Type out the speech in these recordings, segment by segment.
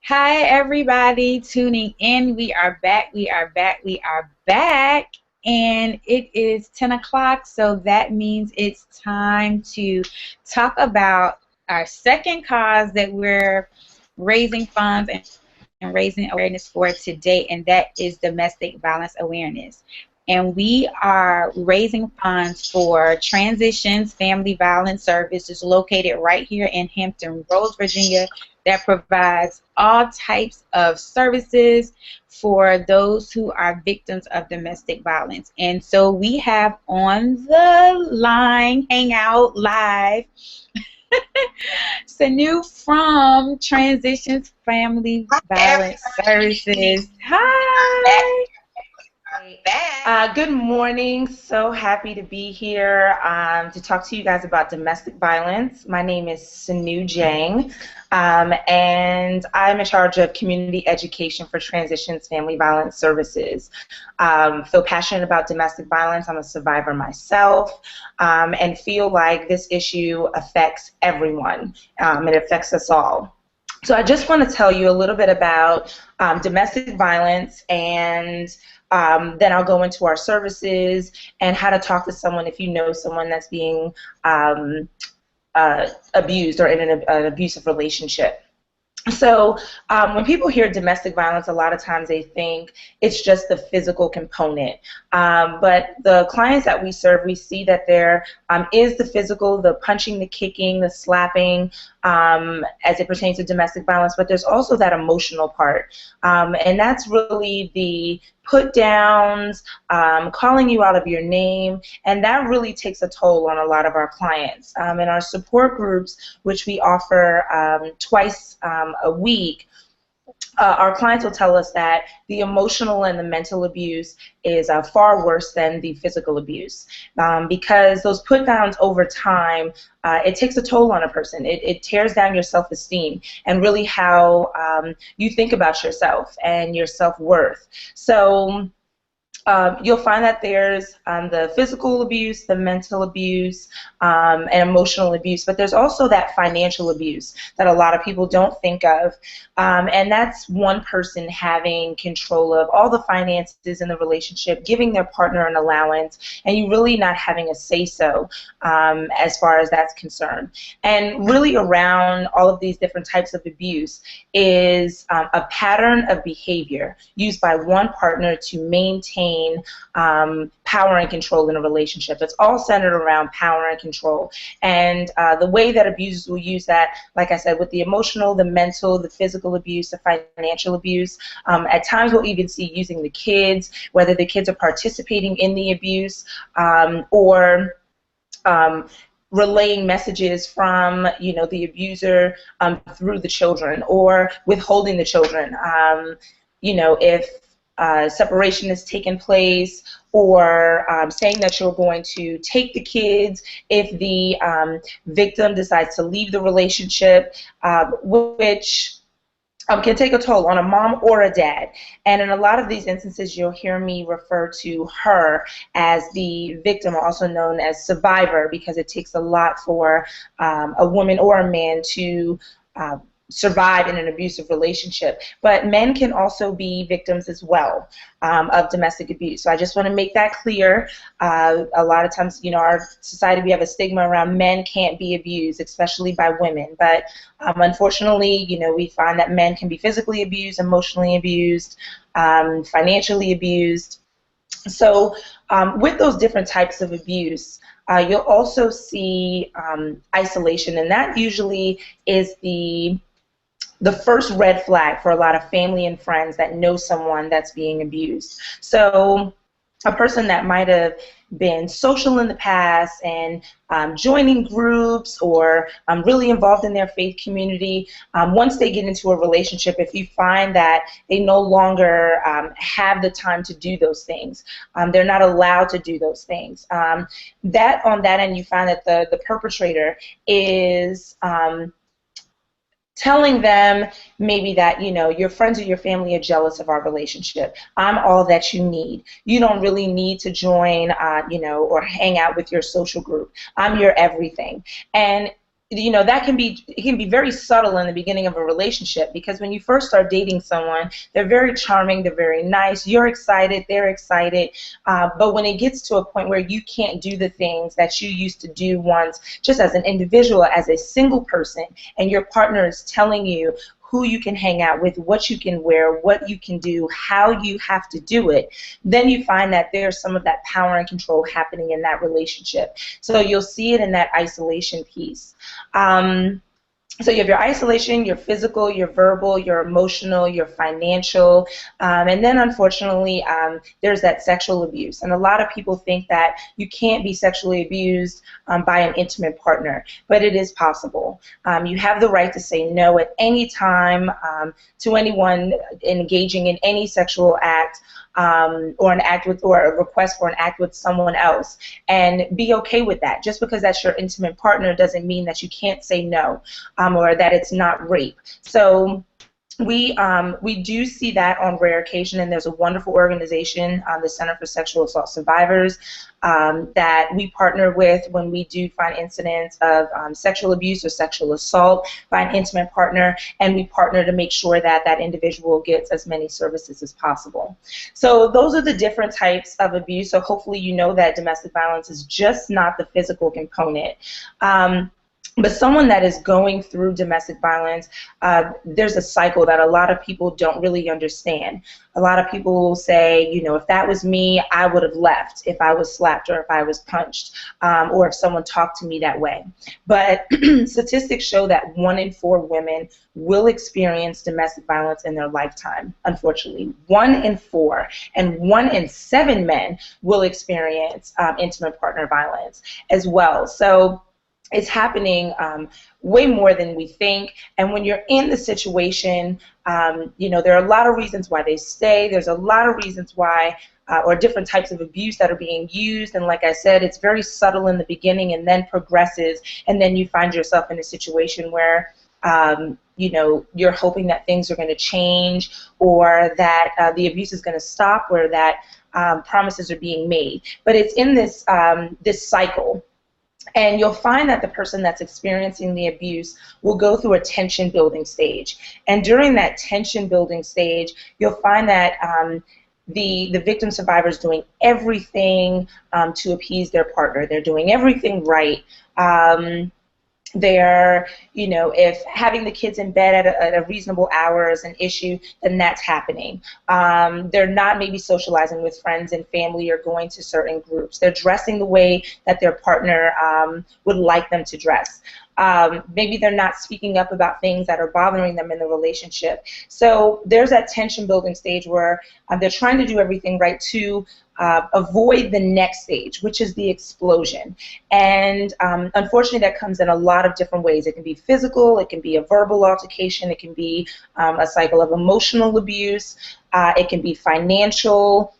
Hi, everybody tuning in. We are back. We are back. We are back. And it is 10 o'clock. So that means it's time to talk about our second cause that we're raising funds and raising awareness for today, and that is domestic violence awareness. And we are raising funds for Transitions Family Violence Services located right here in Hampton Roads, Virginia, that provides all types of services for those who are victims of domestic violence. And so we have on the line, Hangout Live, Sanu from Transitions Family Violence Services. Hi. Good morning. So happy to be here to talk to you guys about domestic violence. My name is Sanu Jang, and I'm in charge of community education for Transitions Family Violence Services. Feel passionate about domestic violence. I'm a survivor myself, and feel like this issue affects everyone. It affects us all. So I just want to tell you a little bit about domestic violence, and then I'll go into our services and how to talk to someone if you know someone that's being abused or in an abusive relationship. So when people hear domestic violence, a lot of times they think it's just the physical component. But the clients that we serve, we see that there is the physical, the punching, the kicking, the slapping, as it pertains to domestic violence, but there's also that emotional part. And that's really the put downs, calling you out of your name, and that really takes a toll on a lot of our clients. In our support groups, which we offer twice a week, our clients will tell us that the emotional and the mental abuse is far worse than the physical abuse, because those put downs over time, it takes a toll on a person. It tears down your self-esteem and really how you think about yourself and your self-worth. So you'll find that there's the physical abuse, the mental abuse, and emotional abuse, but there's also that financial abuse that a lot of people don't think of, and that's one person having control of all the finances in the relationship, giving their partner an allowance, and you really not having a say-so as far as that's concerned. And really around all of these different types of abuse is a pattern of behavior used by one partner to maintain power and control in a relationship. It's all centered around power and control. And the way that abusers will use that, like I said, with the emotional, the mental, the physical abuse, the financial abuse, at times we'll even see using the kids, whether the kids are participating in the abuse or relaying messages from, the abuser through the children, or withholding the children. If separation has taken place, or saying that you're going to take the kids if the victim decides to leave the relationship, which can take a toll on a mom or a dad. And in a lot of these instances, you'll hear me refer to her as the victim, also known as survivor, because it takes a lot for a woman or a man to survive in an abusive relationship. But men can also be victims as well of domestic abuse. So I just want to make that clear. A lot of times, our society, we have a stigma around men can't be abused, especially by women. But unfortunately, we find that men can be physically abused, emotionally abused, financially abused. So with those different types of abuse, you'll also see isolation, and that usually is the first red flag for a lot of family and friends that know someone that's being abused. So a person that might have been social in the past and joining groups or really involved in their faith community, once they get into a relationship, if you find that they no longer have the time to do those things, they're not allowed to do those things, that on that end you find that the perpetrator is telling them maybe that, your friends or your family are jealous of our relationship. I'm all that you need. You don't really need to join, or hang out with your social group. I'm your everything. And that it can be very subtle in the beginning of a relationship, because when you first start dating someone, they're very charming, they're very nice, you're excited, they're excited, but when it gets to a point where you can't do the things that you used to do once, just as an individual, as a single person, and your partner is telling you who you can hang out with, what you can wear, what you can do, how you have to do it, then you find that there's some of that power and control happening in that relationship. So you'll see it in that isolation piece. So you have your isolation, your physical, your verbal, your emotional, your financial, and then unfortunately there's that sexual abuse. And a lot of people think that you can't be sexually abused by an intimate partner, but it is possible. You have the right to say no at any time to anyone engaging in any sexual act, or an act with, or a request for an act with someone else, and be okay with that. Just because that's your intimate partner doesn't mean that you can't say no, or that it's not rape. So we do see that on rare occasion, and there's a wonderful organization, the Center for Sexual Assault Survivors, that we partner with when we do find incidents of sexual abuse or sexual assault by an intimate partner, and we partner to make sure that that individual gets as many services as possible. So those are the different types of abuse. So hopefully you know that domestic violence is just not the physical component. But someone that is going through domestic violence, there's a cycle that a lot of people don't really understand. A lot of people will say, if that was me, I would have left if I was slapped or if I was punched, or if someone talked to me that way. But statistics show that 1 in 4 women will experience domestic violence in their lifetime, unfortunately. 1 in 4. And 1 in 7 men will experience intimate partner violence as well. So it's happening way more than we think. And when you're in the situation, there are a lot of reasons why they stay. There's a lot of reasons why, or different types of abuse that are being used. And like I said, it's very subtle in the beginning and then progresses. And then you find yourself in a situation where, you're hoping that things are going to change, or that the abuse is going to stop, or that promises are being made. But it's in this cycle. And you'll find that the person that's experiencing the abuse will go through a tension building stage. And during that tension building stage, you'll find that the victim survivor is doing everything to appease their partner. They're doing everything right. They're, if having the kids in bed at a reasonable hour is an issue, then that's happening. They're not maybe socializing with friends and family or going to certain groups. They're dressing the way that their partner would like them to dress. Maybe they're not speaking up about things that are bothering them in the relationship. So there's that tension building stage where they're trying to do everything right to avoid the next stage, which is the explosion. And unfortunately, that comes in a lot of different ways. It can be physical, it can be a verbal altercation, it can be a cycle of emotional abuse, it can be financial.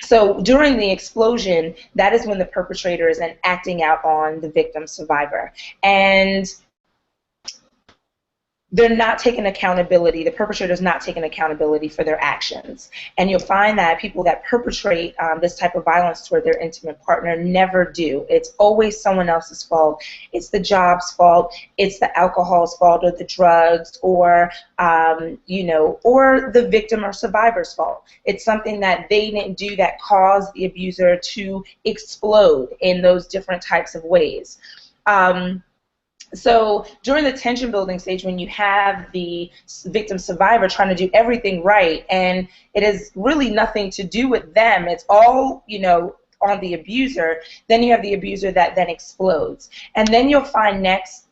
So during the explosion, that is when the perpetrator is then acting out on the victim survivor. And they're not taking accountability. The perpetrator is not taking accountability for their actions. And you'll find that people that perpetrate this type of violence toward their intimate partner never do. It's always someone else's fault. It's the job's fault. It's the alcohol's fault, or the drugs, or or the victim or survivor's fault. It's something that they didn't do that caused the abuser to explode in those different types of ways. So during the tension building stage, when you have the victim survivor trying to do everything right, and it has really nothing to do with them, it's all, on the abuser, then you have the abuser that then explodes. And then you'll find next,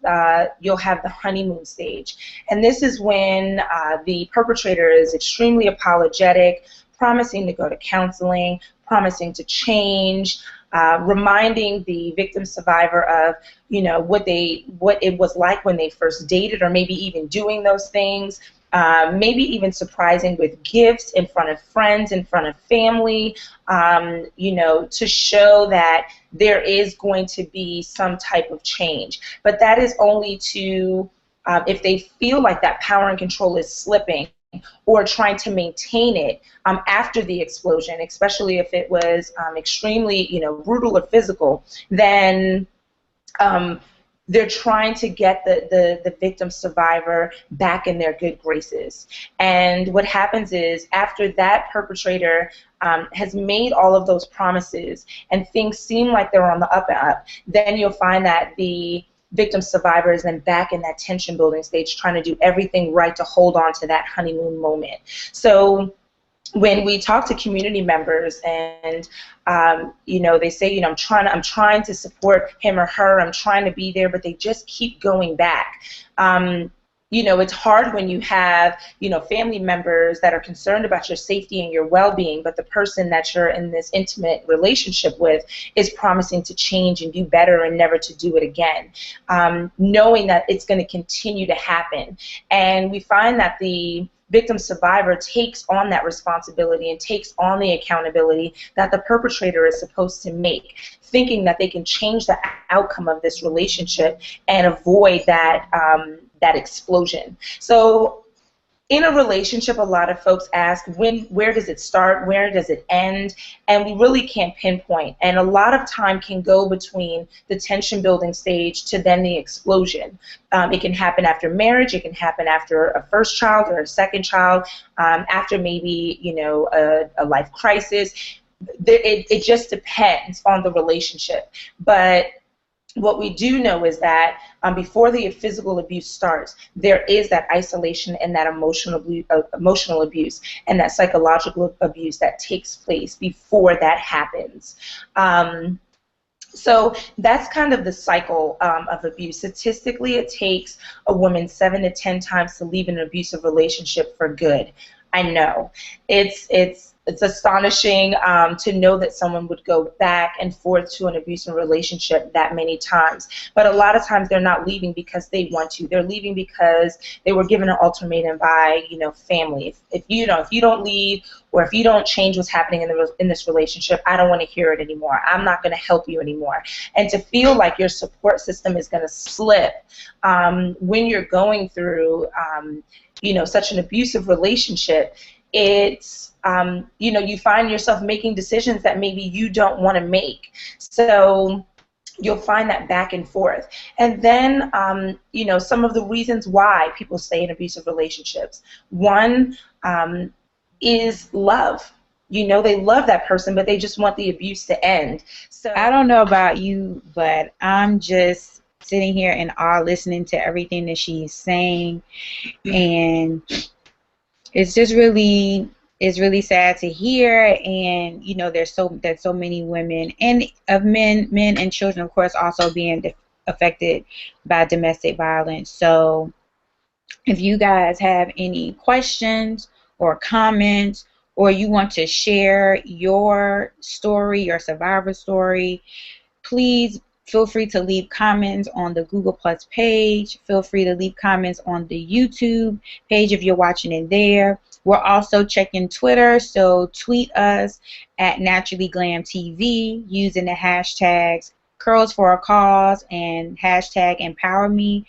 you'll have the honeymoon stage. And this is when the perpetrator is extremely apologetic, promising to go to counseling, promising to change, reminding the victim survivor of, what it was like when they first dated, or maybe even doing those things, maybe even surprising with gifts in front of friends, in front of family, to show that there is going to be some type of change. But that is only to, if they feel like that power and control is slipping, or trying to maintain it after the explosion, especially if it was extremely, brutal or physical, then they're trying to get the victim survivor back in their good graces. And what happens is, after that perpetrator has made all of those promises and things seem like they're on the up and up, then you'll find that the victim survivor is then back in that tension building stage, trying to do everything right to hold on to that honeymoon moment. So when we talk to community members and they say, I'm trying to support him or her, I'm trying to be there, but they just keep going back. It's hard when you have, family members that are concerned about your safety and your well-being, but the person that you're in this intimate relationship with is promising to change and do better and never to do it again, knowing that it's going to continue to happen. And we find that the victim survivor takes on that responsibility and takes on the accountability that the perpetrator is supposed to make, thinking that they can change the outcome of this relationship and avoid that that explosion. So in a relationship, a lot of folks ask, where does it start, where does it end? And we really can't pinpoint. And a lot of time can go between the tension building stage to then the explosion. It can happen after marriage, it can happen after a first child or a second child, after maybe a life crisis. It just depends on the relationship. But what we do know is that before the physical abuse starts, there is that isolation and that emotional abuse and that psychological abuse that takes place before that happens. So that's kind of the cycle of abuse. Statistically, it takes a woman 7 to 10 times to leave an abusive relationship for good. I know. It's astonishing to know that someone would go back and forth to an abusive relationship that many times. But a lot of times they're not leaving because they want to. They're leaving because they were given an ultimatum by, family. If you don't leave, or if you don't change what's happening in this relationship, I don't want to hear it anymore. I'm not going to help you anymore. And to feel like your support system is going to slip when you're going through, such an abusive relationship, it's you find yourself making decisions that maybe you don't want to make. So you'll find that back and forth. And then, some of the reasons why people stay in abusive relationships. One is love. They love that person, but they just want the abuse to end. So I don't know about you, but I'm just sitting here in awe listening to everything that she's saying. And it's just really sad to hear. And there's so many women and of men and children, of course, also being affected by domestic violence. So if you guys have any questions or comments, or you want to share your story, your survivor story, please feel free to leave comments on the Google Plus page. Feel free to leave comments on the YouTube page if you're watching it there. We're also checking Twitter, so tweet us at NaturallyGlamTV using the hashtags Curls for a Cause and hashtag EmpowerMe.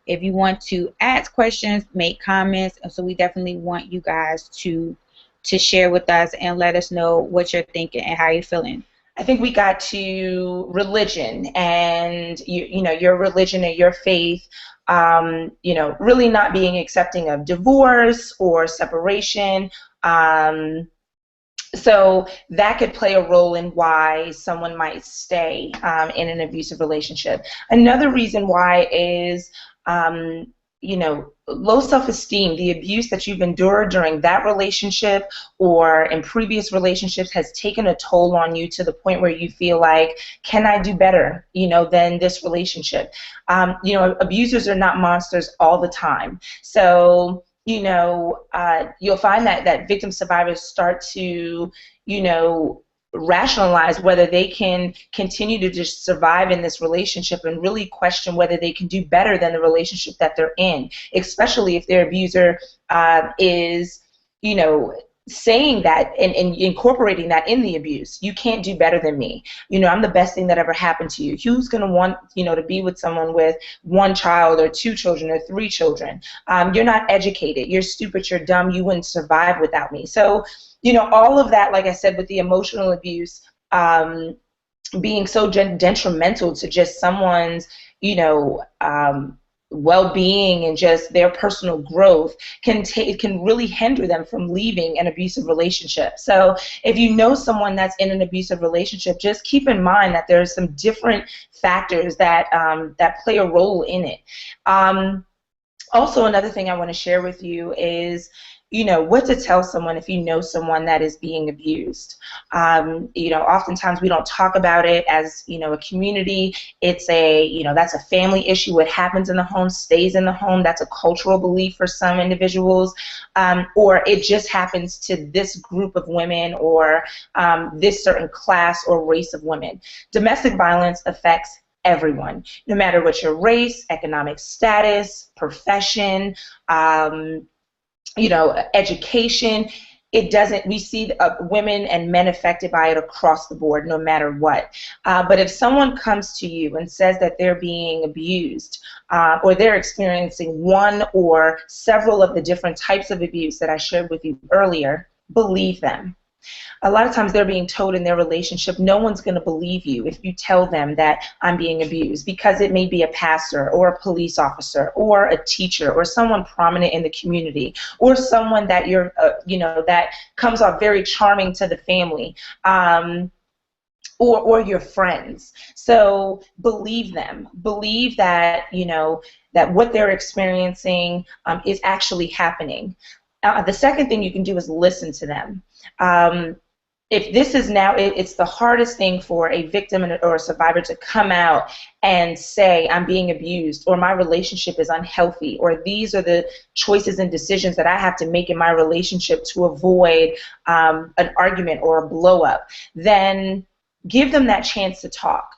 If you want to ask questions, make comments. So we definitely want you guys to share with us and let us know what you're thinking and how you're feeling. I think we got to religion and your religion and your faith, really not being accepting of divorce or separation. So that could play a role in why someone might stay in an abusive relationship. Another reason why is low self-esteem. The abuse that you've endured during that relationship or in previous relationships has taken a toll on you to the point where you feel like, can I do better, than this relationship? Abusers are not monsters all the time. So, you'll find that victim survivors start to, rationalize whether they can continue to just survive in this relationship and really question whether they can do better than the relationship that they're in, especially if their abuser is, saying that and incorporating that in the abuse. You can't do better than me. I'm the best thing that ever happened to you. Who's going to want, to be with someone with 1 child or 2 children or 3 children? You're not educated. You're stupid. You're dumb. You wouldn't survive without me. So, all of that, like I said, with the emotional abuse being so detrimental to just someone's, well-being and just their personal growth can really hinder them from leaving an abusive relationship. So if you know someone that's in an abusive relationship, just keep in mind that there's some different factors that play a role in it. Also, another thing I want to share with you is, what to tell someone if you know someone that is being abused. Oftentimes we don't talk about it as, a community. It's that's a family issue. What happens in the home stays in the home. That's a cultural belief for some individuals. Or it just happens to this group of women or this certain class or race of women. Domestic violence affects everyone, no matter what your race, economic status, profession, education. It doesn't. We see women and men affected by it across the board, no matter what. But if someone comes to you and says that they're being abused, or they're experiencing one or several of the different types of abuse that I shared with you earlier, believe them. A lot of times they're being told in their relationship, no one's going to believe you if you tell them that I'm being abused, because it may be a pastor or a police officer or a teacher or someone prominent in the community or someone that that comes off very charming to the family. Or your friends. So believe them. Believe that, that what they're experiencing is actually happening. The second thing you can do is listen to them. If this is now, it's the hardest thing for a victim or a survivor to come out and say, I'm being abused, or my relationship is unhealthy, or these are the choices and decisions that I have to make in my relationship to avoid an argument or a blow up. Then give them that chance to talk.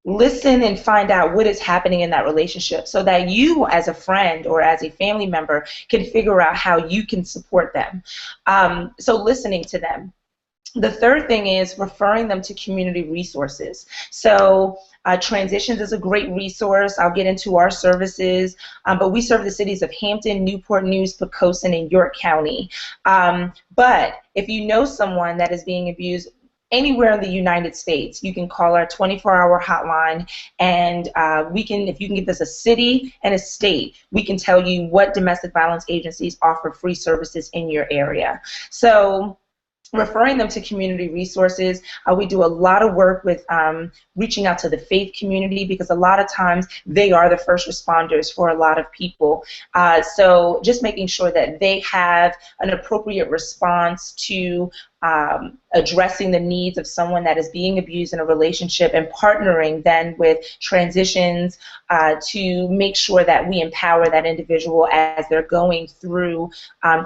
Listen and find out what is happening in that relationship so that you as a friend or as a family member can figure out how you can support them. So listening to them. The third thing is referring them to community resources. So Transitions is a great resource. I'll get into our services, but we serve the cities of Hampton, Newport News, Poquoson, and York County. But if you know someone that is being abused anywhere in the United States, you can call our 24-hour hotline, and if you can give us a city and a state, we can tell you what domestic violence agencies offer free services in your area. So referring them to community resources. We do a lot of work with reaching out to the faith community, because a lot of times they are the first responders for a lot of people. So just making sure that they have an appropriate response to addressing the needs of someone that is being abused in a relationship, and partnering then with Transitions to make sure that we empower that individual as they're going through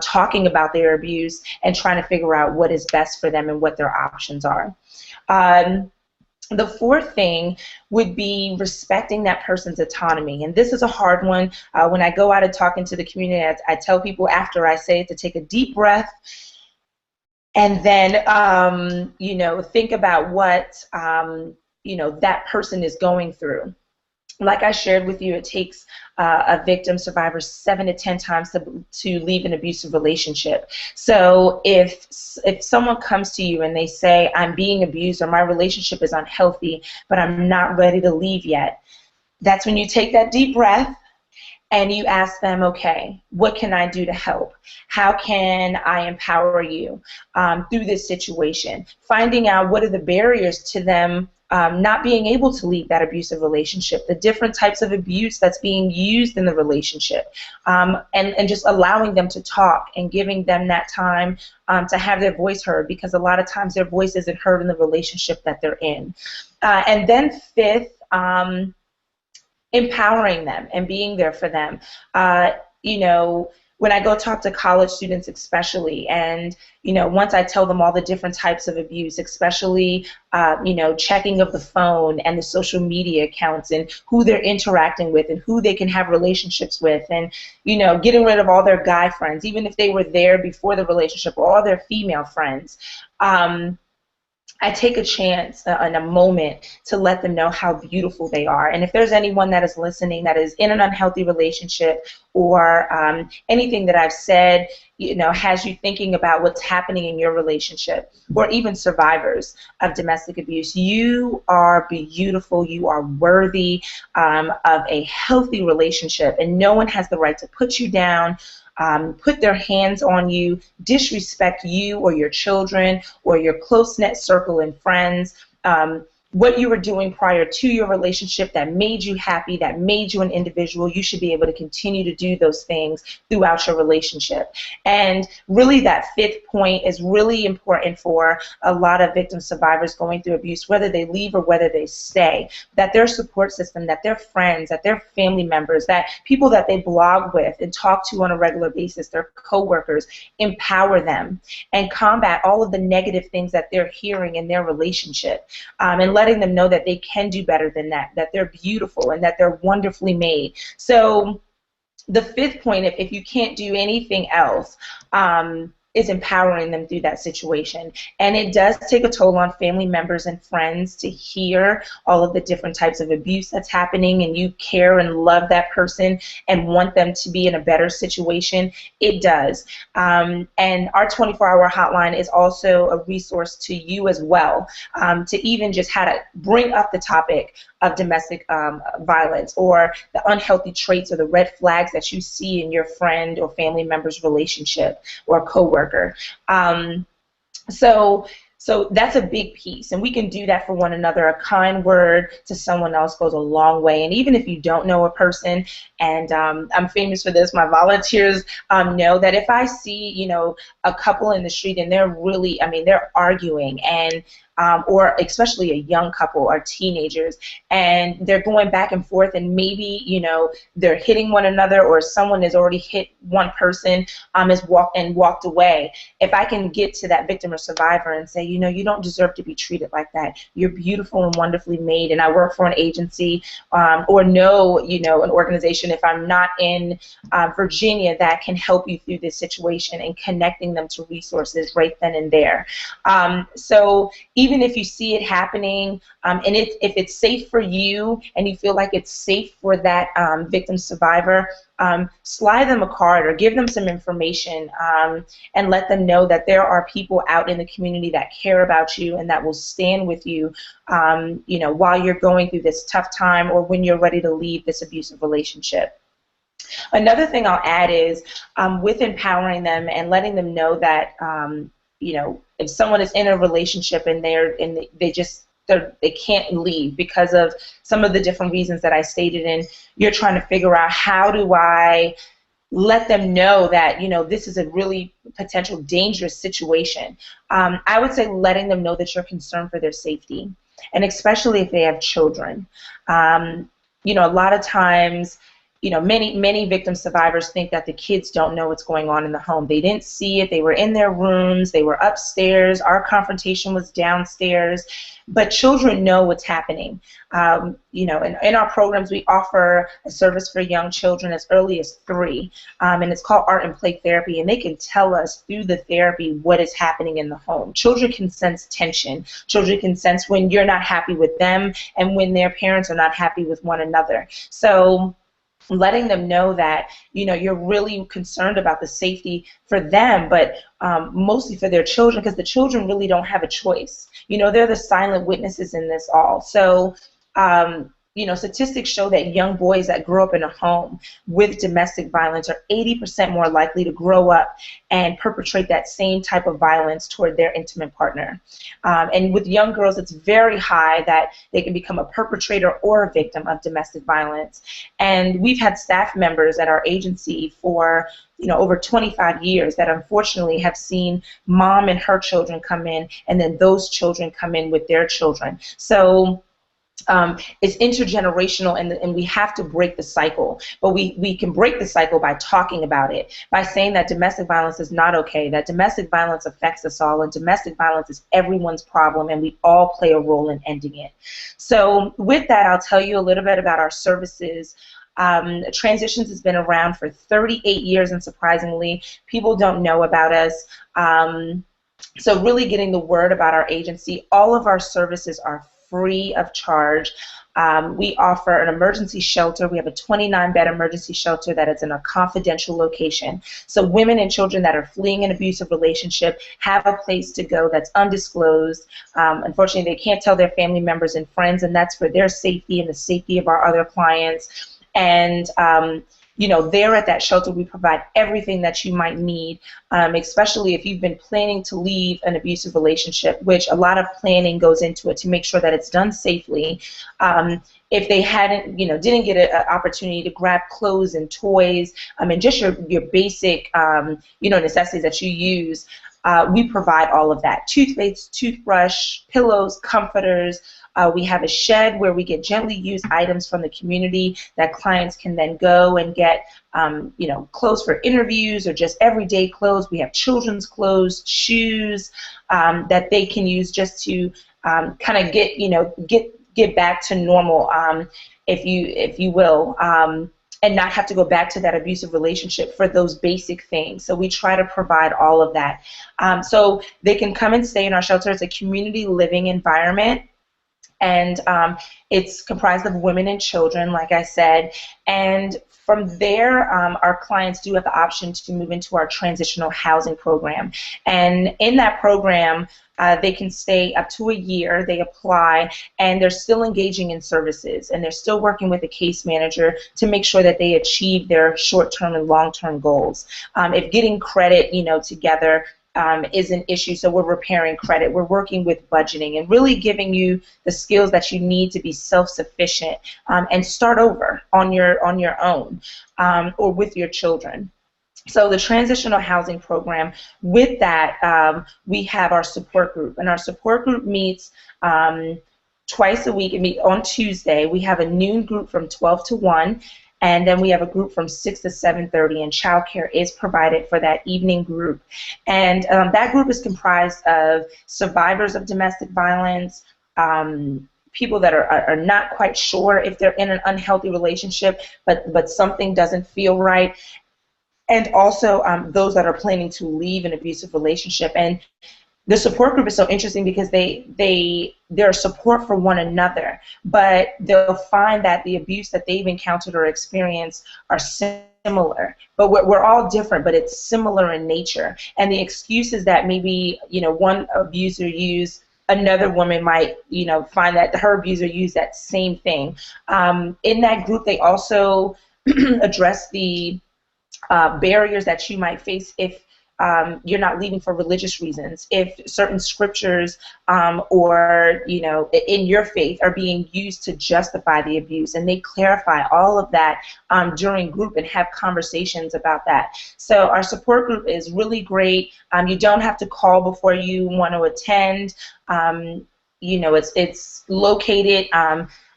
talking about their abuse and trying to figure out what is best for them and what their options are. The fourth thing would be respecting that person's autonomy. And this is a hard one. When I go out and talking to the community, I tell people after I say it to take a deep breath, and then, think about what, that person is going through. Like I shared with you, it takes a victim survivor 7 to 10 times to leave an abusive relationship. So if someone comes to you and they say, I'm being abused, or my relationship is unhealthy, but I'm not ready to leave yet, that's when you take that deep breath and you ask them, okay, what can I do to help? How can I empower you through this situation? Finding out what are the barriers to them not being able to leave that abusive relationship, the different types of abuse that's being used in the relationship, and just allowing them to talk and giving them that time to have their voice heard, because a lot of times their voice isn't heard in the relationship that they're in. And then fifth, empowering them and being there for them. When I go talk to college students especially, and once I tell them all the different types of abuse, especially checking of the phone and the social media accounts and who they're interacting with and who they can have relationships with, and getting rid of all their guy friends, even if they were there before the relationship, or all their female friends. I take a chance and a moment to let them know how beautiful they are. And if there's anyone that is listening that is in an unhealthy relationship, or anything that I've said, has you thinking about what's happening in your relationship, or even survivors of domestic abuse, you are beautiful. You are worthy of a healthy relationship, and no one has the right to put you down, put their hands on you, disrespect you or your children or your close-knit circle and friends. What you were doing prior to your relationship that made you happy, that made you an individual, you should be able to continue to do those things throughout your relationship. And really, that fifth point is really important for a lot of victim survivors going through abuse, whether they leave or whether they stay, that their support system, that their friends, that their family members, that people that they blog with and talk to on a regular basis, their coworkers, empower them and combat all of the negative things that they're hearing in their relationship, and letting them know that they can do better than that, that they're beautiful and that they're wonderfully made. So the fifth point, if you can't do anything else, is empowering them through that situation. And it does take a toll on family members and friends to hear all of the different types of abuse that's happening, and you care and love that person and want them to be in a better situation. It does. And our 24-hour hotline is also a resource to you as well, to even just how to bring up the topic of domestic violence, or the unhealthy traits or the red flags that you see in your friend or family member's relationship or coworker. So that's a big piece, and we can do that for one another. A kind word to someone else goes a long way. And even if you don't know a person, and I'm famous for this, my volunteers know that if I see, a couple in the street and they're really, they're arguing, and or especially a young couple or teenagers, and they're going back and forth, and maybe they're hitting one another, or someone has already hit one person, has walked away. If I can get to that victim or survivor and say, you don't deserve to be treated like that. You're beautiful and wonderfully made. And I work for an agency, or know an organization, if I'm not in Virginia, that can help you through this situation, and connecting them to resources right then and there. So even if you see it happening, and if it's safe for you and you feel like it's safe for that victim survivor, slide them a card or give them some information, and let them know that there are people out in the community that care about you and that will stand with you, while you're going through this tough time, or when you're ready to leave this abusive relationship. Another thing I'll add is, with empowering them and letting them know that, if someone is in a relationship and they can't leave because of some of the different reasons that I stated, and you're trying to figure out, how do I let them know that this is a really potential dangerous situation. I would say letting them know that you're concerned for their safety, and especially if they have children. A lot of times, many victim survivors think that the kids don't know what's going on in the home. They didn't see it. They were in their rooms. They were upstairs. Our confrontation was downstairs. But children know what's happening. In our programs, we offer a service for young children as early as 3, and it's called Art and Play Therapy, and they can tell us through the therapy what is happening in the home. Children can sense tension. Children can sense when you're not happy with them and when their parents are not happy with one another. So letting them know that you're really concerned about the safety for them, but mostly for their children, because the children really don't have a choice. They're the silent witnesses in this all. So statistics show that young boys that grow up in a home with domestic violence are 80% more likely to grow up and perpetrate that same type of violence toward their intimate partner. And with young girls, it's very high that they can become a perpetrator or a victim of domestic violence. And we've had staff members at our agency for over 25 years that unfortunately have seen mom and her children come in, and then those children come in with their children. So it's intergenerational, and we have to break the cycle. But we can break the cycle by talking about it, by saying that domestic violence is not okay, that domestic violence affects us all, and domestic violence is everyone's problem, and we all play a role in ending it. So with that, I'll tell you a little bit about our services. Transitions has been around for 38 years, and surprisingly, people don't know about us. So really getting the word about our agency. All of our services are free of charge. We offer an emergency shelter. We have a 29-bed emergency shelter that is in a confidential location. So women and children that are fleeing an abusive relationship have a place to go that's undisclosed. Unfortunately, they can't tell their family members and friends, and that's for their safety and the safety of our other clients. And there at that shelter, we provide everything that you might need, especially if you've been planning to leave an abusive relationship, which a lot of planning goes into it to make sure that it's done safely. If they hadn't, didn't get an opportunity to grab clothes and toys, and just your basic, necessities that you use, we provide all of that. Toothpaste, toothbrush, pillows, comforters. We have a shed where we get gently used items from the community that clients can then go and get, clothes for interviews or just everyday clothes. We have children's clothes, shoes that they can use just to kind of get back to normal, if you will. And not have to go back to that abusive relationship for those basic things. So we try to provide all of that. So they can come and stay in our shelter. It's a community living environment. And it's comprised of women and children, like I said. And from there, our clients do have the option to move into our transitional housing program. And in that program, they can stay up to a year. They apply, and they're still engaging in services, and they're still working with a case manager to make sure that they achieve their short-term and long-term goals. If getting credit, together is an issue, so we're repairing credit. We're working with budgeting and really giving you the skills that you need to be self-sufficient and start over on your own or with your children. So the transitional housing program, with that, we have our support group, and our support group meets twice a week. It meets on Tuesday. We have a noon group from 12 to 1. And then we have a group from 6 to 7:30, and childcare is provided for that evening group. And that group is comprised of survivors of domestic violence, people that are not quite sure if they're in an unhealthy relationship, but something doesn't feel right, and also those that are planning to leave an abusive relationship. And the support group is so interesting because they're support for one another, but they'll find that the abuse that they've encountered or experienced are similar. But we're all different, but it's similar in nature. And the excuses that maybe one abuser used, another woman might find that her abuser used that same thing. In that group, they also address the barriers that you might face if you're not leaving for religious reasons, if certain scriptures or in your faith are being used to justify the abuse, and they clarify all of that during group and have conversations about that. So our support group is really great. You don't have to call before you want to attend. It's located.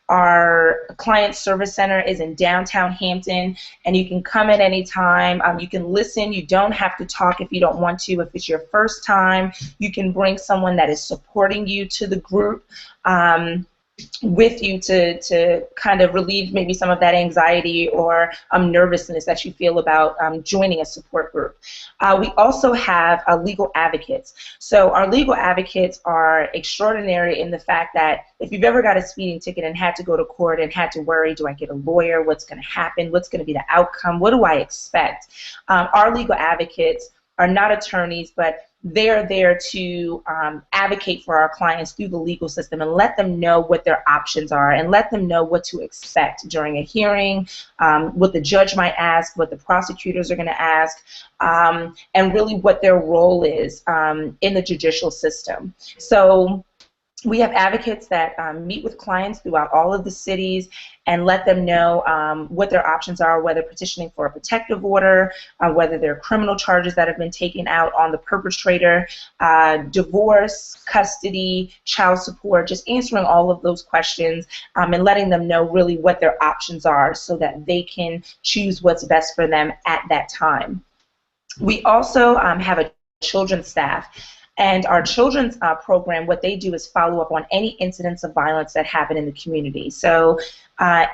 Our client service center is in downtown Hampton, and you can come at any time. You can listen. You don't have to talk if you don't want to. If it's your first time, you can bring someone that is supporting you to the group with you to kind of relieve maybe some of that anxiety or nervousness that you feel about joining a support group. We also have legal advocates. So our legal advocates are extraordinary in the fact that if you've ever got a speeding ticket and had to go to court and had to worry, do I get a lawyer? What's going to happen? What's going to be the outcome? What do I expect? Our legal advocates are not attorneys, but they're there to advocate for our clients through the legal system and let them know what their options are and let them know what to expect during a hearing, what the judge might ask, what the prosecutors are going to ask, and really what their role is in the judicial system. So we have advocates that meet with clients throughout all of the cities and let them know what their options are, whether petitioning for a protective order, whether there are criminal charges that have been taken out on the perpetrator, divorce, custody, child support, just answering all of those questions and letting them know really what their options are so that they can choose what's best for them at that time. We also have a children's staff. And our children's program, what they do is follow up on any incidents of violence that happen in the community. So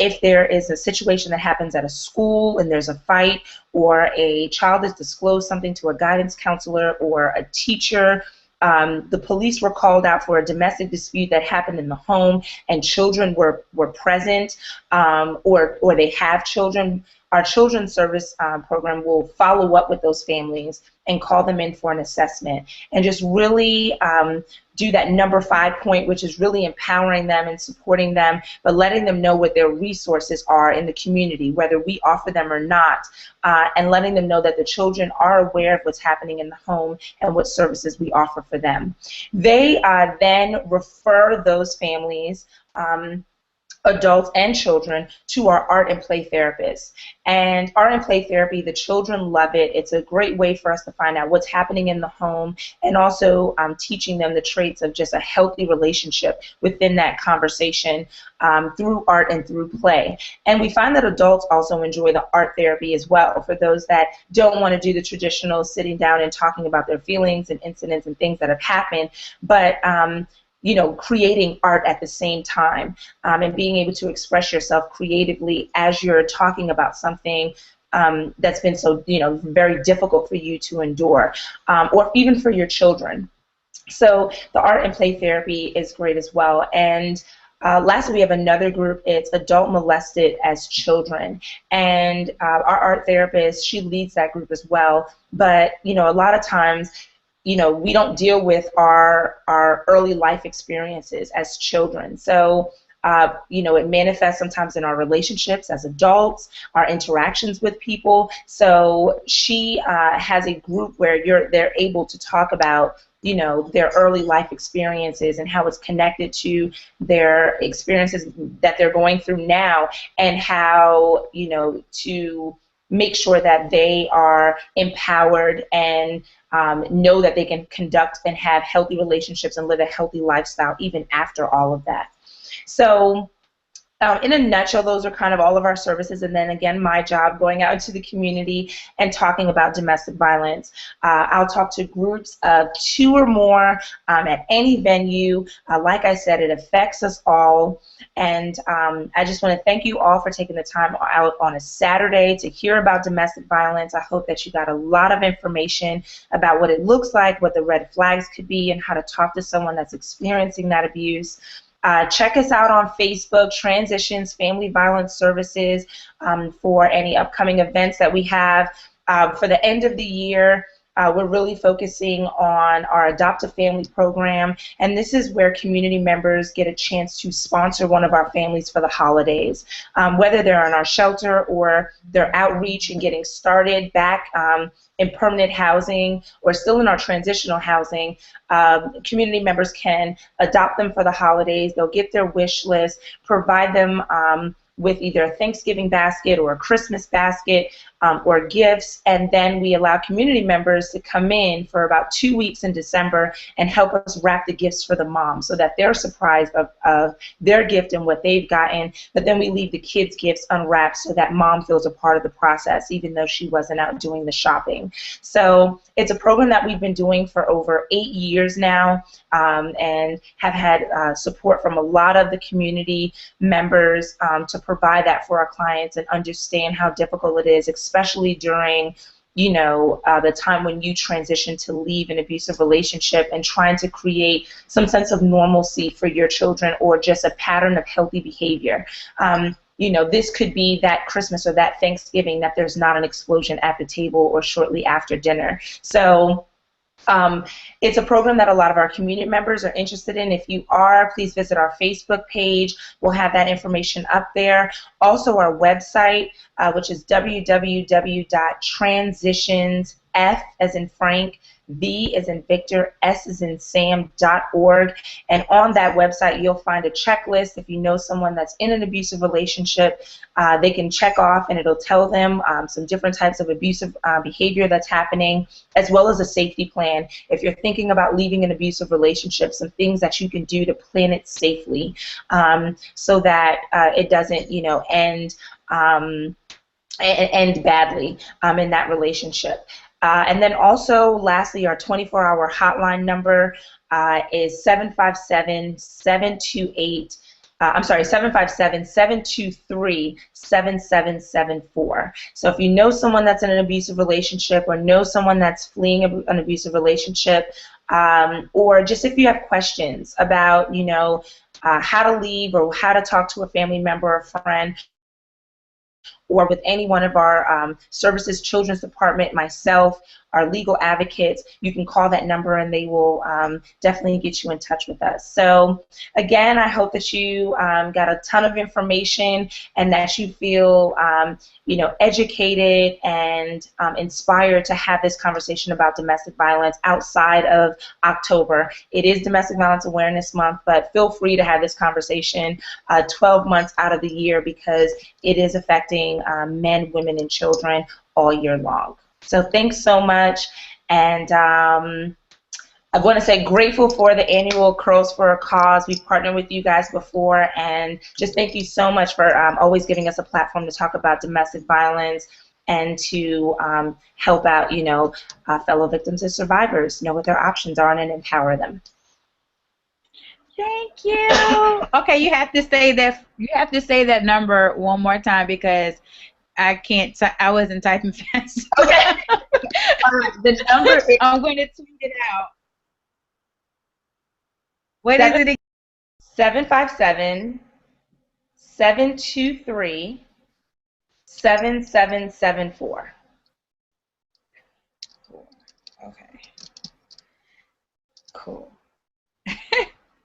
if there is a situation that happens at a school and there's a fight, or a child has disclosed something to a guidance counselor or a teacher, the police were called out for a domestic dispute that happened in the home, and children were present, or they have children, our children's service program will follow up with those families and call them in for an assessment, and just really do that number 5 point, which is really empowering them and supporting them, but letting them know what their resources are in the community, whether we offer them or not, and letting them know that the children are aware of what's happening in the home and what services we offer for them. They then refer those families, adults and children, to our art and play therapists. And art and play therapy, the children love it. It's a great way for us to find out what's happening in the home, and also teaching them the traits of just a healthy relationship within that conversation through art and through play. And we find that adults also enjoy the art therapy as well, for those that don't want to do the traditional sitting down and talking about their feelings and incidents and things that have happened, but you know, creating art at the same time, and being able to express yourself creatively as you're talking about something that's been so, you know, very difficult for you to endure, or even for your children. So the art and play therapy is great as well. And lastly, we have another group. It's adult molested as children, and our art therapist, she leads that group as well. But you know, a lot of times, you know, we don't deal with our early life experiences as children. So, you know, it manifests sometimes in our relationships as adults, our interactions with people. So she has a group where they're able to talk about, you know, their early life experiences and how it's connected to their experiences that they're going through now, and how, you know, to make sure that they are empowered and know that they can conduct and have healthy relationships and live a healthy lifestyle even after all of that. So in a nutshell, those are kind of all of our services. And then again, my job, going out into the community and talking about domestic violence. I'll talk to groups of 2 or more at any venue. Like I said, it affects us all. And I just want to thank you all for taking the time out on a Saturday to hear about domestic violence. I hope that you got a lot of information about what it looks like, what the red flags could be, and how to talk to someone that's experiencing that abuse. Check us out on Facebook, Transitions Family Violence Services, for any upcoming events that we have. For the end of the year, we're really focusing on our Adopt a Family program, and this is where community members get a chance to sponsor one of our families for the holidays. Whether they're in our shelter or they're outreach and getting started back in permanent housing or still in our transitional housing, community members can adopt them for the holidays. They'll get their wish list, provide them with either a Thanksgiving basket or a Christmas basket, or gifts, and then we allow community members to come in for about 2 weeks in December and help us wrap the gifts for the mom, so that they're surprised of their gift and what they've gotten, but then we leave the kids' gifts unwrapped so that mom feels a part of the process, even though she wasn't out doing the shopping. So it's a program that we've been doing for over 8 years now, and have had support from a lot of the community members to provide that for our clients and understand how difficult it is, especially during, you know, the time when you transition to leave an abusive relationship and trying to create some sense of normalcy for your children, or just a pattern of healthy behavior. You know, this could be that Christmas or that Thanksgiving that there's not an explosion at the table or shortly after dinner. So it's a program that a lot of our community members are interested in. If you are, please visit our Facebook page. We'll have that information up there. Also our website, which is www.transitionsf as in Frank, V as in Victor, S as in Sam.org. And on that website, you'll find a checklist. If you know someone that's in an abusive relationship, they can check off, and it'll tell them some different types of abusive behavior that's happening, as well as a safety plan. If you're thinking about leaving an abusive relationship, some things that you can do to plan it safely, so that it doesn't, you know, end badly in that relationship. And then also, lastly, our 24-hour hotline number is 757-728. I'm sorry, 757-723-7774. So if you know someone that's in an abusive relationship, or know someone that's fleeing an abusive relationship, or just if you have questions about, how to leave or how to talk to a family member or friend, or with any one of our services, children's department, myself, our legal advocates, you can call that number and they will definitely get you in touch with us. So again, I hope that you got a ton of information and that you feel educated and inspired to have this conversation about domestic violence outside of October. It is Domestic Violence Awareness Month, but feel free to have this conversation 12 months out of the year because it is affecting men, women, and children all year long. So thanks so much, and I want to say grateful for the annual Curls for a Cause. We've partnered with you guys before, and just thank you so much for always giving us a platform to talk about domestic violence and to help out, fellow victims and survivors know what their options are and empower them. Thank you. Okay, you have to say that. You have to say that number one more time because I can't. I wasn't typing fast. Okay. The number is, I'm going to tweet it out. What is it again? 757-723-7774. Okay. Cool.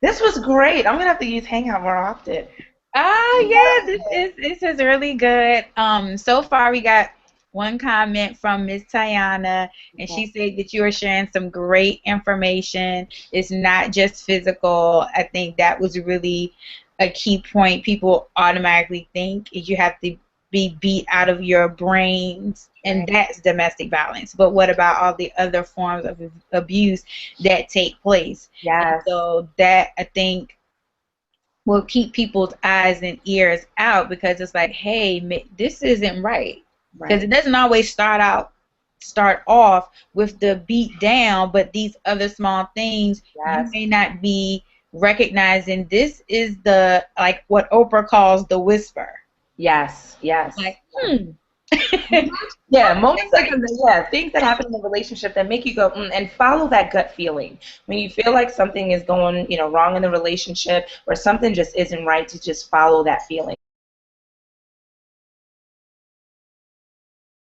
This was great. I'm gonna have to use Hangout more often. Oh yeah, this is really good. So far we got one comment from Miss Tiana, and she said that you are sharing some great information. It's not just physical. I think that was really a key point. People automatically think is you have to be beat out of your brains, and that's domestic violence. But what about all the other forms of abuse that take place? Yes. And so that, I think, will keep people's eyes and ears out because it's like, hey, this isn't right. Because it doesn't always start off with the beat down, but these other small things you may not be recognizing. This is the, like what Oprah calls the whisper. Yes, yes. Like, yeah, moments like things that happen in the relationship that make you go, and follow that gut feeling. When you feel like something is going, wrong in the relationship or something just isn't right, to just follow that feeling.